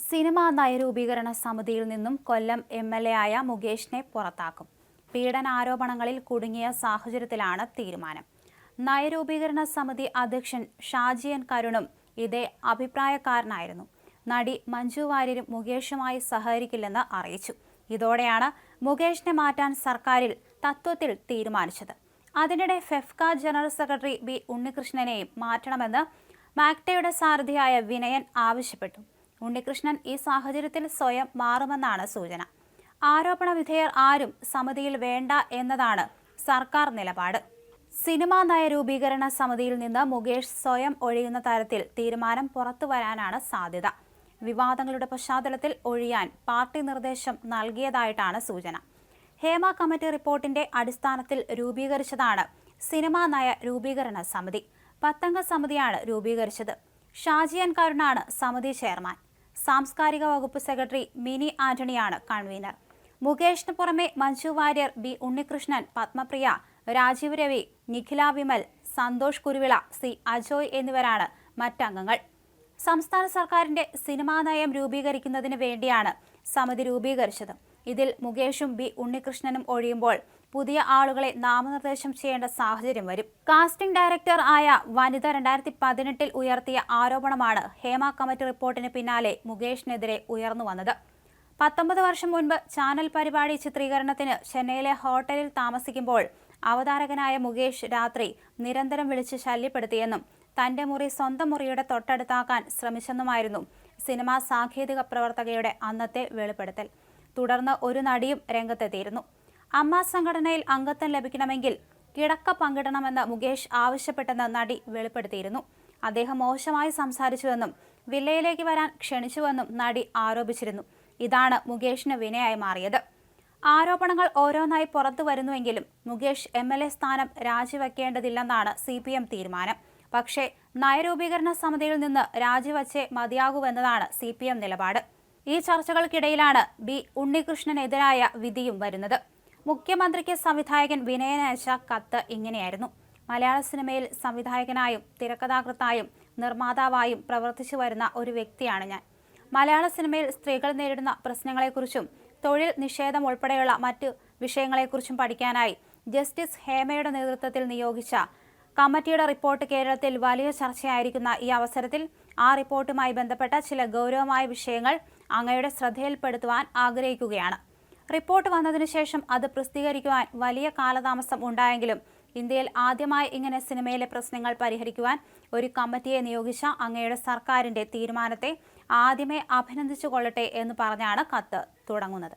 Cinema നയരൂപീകരണ സമിതിയിൽ നിന്നും കൊല്ലം MLA ആയ മുകേഷിനെ പുറത്താക്കും. പീഡനാരോപണങ്ങളിൽ കുടുങ്ങിയ സാഹചര്യത്തിലാണ് തീരുമാനം. നയരൂപീകരണ സമിതി അധ്യക്ഷൻ ഷാജി എൻ കരുണും ഇതേ അഭിപ്രായക്കാരനായിരുന്നു. നടി മഞ്ജു വാര്യരും മുകേഷുമായി സഹകരിക്കില്ലെന്ന് അറിയിച്ചു. ഇതോടെയാണ് മുകേഷിനെ മാറ്റാൻ സർക്കാരിൽ തത്വത്തിൽ തീരുമാനിച്ചത്. അതിനിടെ ഫെഫ്ക ജനറൽ സെക്രട്ടറി ബി ഉണ്ണികൃഷ്ണനെയും മാറ്റണമെന്ന് മാക്ടയുടെ സാരഥിയായ വിനയൻ ആവശ്യപ്പെട്ടു. ഉണ്ണികൃഷ്ണൻ ഈ സാഹചര്യത്തിൽ സ്വയം മാറുമെന്നാണ് സൂചന. ആരോപണ വിധേയർ ആരും സമിതിയിൽ വേണ്ട എന്നതാണ് സർക്കാർ നിലപാട്. സിനിമാ നയരൂപീകരണ സമിതിയിൽ നിന്ന് മുകേഷ് സ്വയം ഒഴിയുന്ന തരത്തിൽ തീരുമാനം പുറത്തുവരാനാണ് സാധ്യത. വിവാദങ്ങളുടെ പശ്ചാത്തലത്തിൽ ഒഴിയാൻ പാർട്ടി നിർദ്ദേശം നൽകിയതായിട്ടാണ് സൂചന. ഹേമ കമ്മിറ്റി റിപ്പോർട്ടിന്റെ അടിസ്ഥാനത്തിൽ രൂപീകരിച്ചതാണ് സിനിമാ നയ രൂപീകരണ സമിതി. 10 അംഗ സമിതിയാണ് രൂപീകരിച്ചത്. ഷാജി എൻ കരുണാണ് സമിതി ചെയർമാൻ. സാംസ്കാരിക വകുപ്പ് സെക്രട്ടറി മിനി ആന്റണിയാണ് കൺവീനർ. മുകേഷിന് പുറമെ മഞ്ജു വാര്യർ, ബി ഉണ്ണികൃഷ്ണൻ, പത്മപ്രിയ, രാജീവ് രവി, നിഖില വിമൽ, സന്തോഷ് കുരുവിള, സി അജോയ് എന്നിവരാണ് മറ്റംഗങ്ങൾ. സംസ്ഥാന സർക്കാരിന്റെ സിനിമാ നയം രൂപീകരിക്കുന്നതിന് വേണ്ടിയാണ് സമിതി രൂപീകരിച്ചത്. ഇതിൽ മുകേഷും ബി ഉണ്ണികൃഷ്ണനും ഒഴിയുമ്പോൾ പുതിയ ആളുകളെ നാമനിർദ്ദേശം ചെയ്യേണ്ട സാഹചര്യം വരും. കാസ്റ്റിംഗ് ഡയറക്ടർ ആയ വനിത 2018 ഉയർത്തിയ ആരോപണമാണ് ഹേമ കമ്മിറ്റി റിപ്പോർട്ടിന് പിന്നാലെ മുകേഷിനെതിരെ ഉയർന്നു വന്നത്. 19 വർഷം മുൻപ് ചാനൽ പരിപാടി ചിത്രീകരണത്തിന് ചെന്നൈയിലെ ഹോട്ടലിൽ താമസിക്കുമ്പോൾ അവതാരകനായ മുകേഷ് രാത്രി നിരന്തരം വിളിച്ച് ശല്യപ്പെടുത്തിയെന്നും തന്റെ മുറി സ്വന്തം മുറിയുടെ തൊട്ടടുത്താക്കാൻ ശ്രമിച്ചെന്നുമായിരുന്നു സിനിമാ സാങ്കേതിക പ്രവർത്തകയുടെ അന്നത്തെ വെളിപ്പെടുത്തൽ. തുടർന്ന് ഒരു നടിയും രംഗത്തെത്തിയിരുന്നു. അമ്മ സംഘടനയിൽ അംഗത്വം ലഭിക്കണമെങ്കിൽ കിടക്ക പങ്കിടണമെന്ന് മുകേഷ് ആവശ്യപ്പെട്ടെന്ന് നടി വെളിപ്പെടുത്തിയിരുന്നു. അദ്ദേഹം മോശമായി സംസാരിച്ചുവെന്നും വില്ലയിലേക്ക് വരാൻ ക്ഷണിച്ചുവെന്നും നടി ആരോപിച്ചിരുന്നു. ഇതാണ് മുകേഷിന് വിനയായി മാറിയത്. ആരോപണങ്ങൾ ഓരോന്നായി പുറത്തു വരുന്നുവെങ്കിലും മുകേഷ് MLA സ്ഥാനം രാജിവെക്കേണ്ടതില്ലെന്നാണ് CPM തീരുമാനം. പക്ഷേ നയരൂപീകരണ സമിതിയിൽ നിന്ന് രാജിവെച്ചേ മതിയാകൂവെന്നതാണ് CPM നിലപാട്. ഈ ചർച്ചകൾക്കിടയിലാണ് ബി ഉണ്ണികൃഷ്ണനെതിരായ വിധിയും വരുന്നത്. മുഖ്യമന്ത്രിക്ക് സംവിധായകൻ വിനയൻ അയച്ച കത്ത് ഇങ്ങനെയായിരുന്നു: മലയാള സിനിമയിൽ സംവിധായകനായും തിരക്കഥാകൃത്തായും നിർമ്മാതാവായും പ്രവർത്തിച്ചു വരുന്ന ഒരു വ്യക്തിയാണ് ഞാൻ. മലയാള സിനിമയിൽ സ്ത്രീകൾ നേരിടുന്ന പ്രശ്നങ്ങളെക്കുറിച്ചും തൊഴിൽ നിഷേധം ഉൾപ്പെടെയുള്ള മറ്റു വിഷയങ്ങളെക്കുറിച്ചും പഠിക്കാനായി ജസ്റ്റിസ് ഹേമയുടെ നേതൃത്വത്തിൽ നിയോഗിച്ച കമ്മിറ്റിയുടെ റിപ്പോർട്ട് കേരളത്തിൽ വലിയ ചർച്ചയായിരിക്കുന്ന ഈ അവസരത്തിൽ ആ റിപ്പോർട്ടുമായി ബന്ധപ്പെട്ട ചില ഗൗരവമായ വിഷയങ്ങൾ അങ്ങയുടെ ശ്രദ്ധയിൽപ്പെടുത്തുവാൻ ആഗ്രഹിക്കുകയാണ്. റിപ്പോർട്ട് വന്നതിനു ശേഷം അത് പ്രസിദ്ധീകരിക്കുവാൻ വലിയ കാലതാമസം ഉണ്ടായെങ്കിലും ഇന്ത്യയിൽ ആദ്യമായി ഇങ്ങനെ സിനിമയിലെ പ്രശ്നങ്ങൾ പരിഹരിക്കുവാൻ ഒരു കമ്മിറ്റിയെ നിയോഗിച്ച അങ്ങയുടെ സർക്കാരിന്റെ തീരുമാനത്തെ ആദ്യമേ അഭിനന്ദിച്ചു കൊള്ളട്ടെ എന്ന് പറഞ്ഞാണ് കത്ത് തുടങ്ങുന്നത്.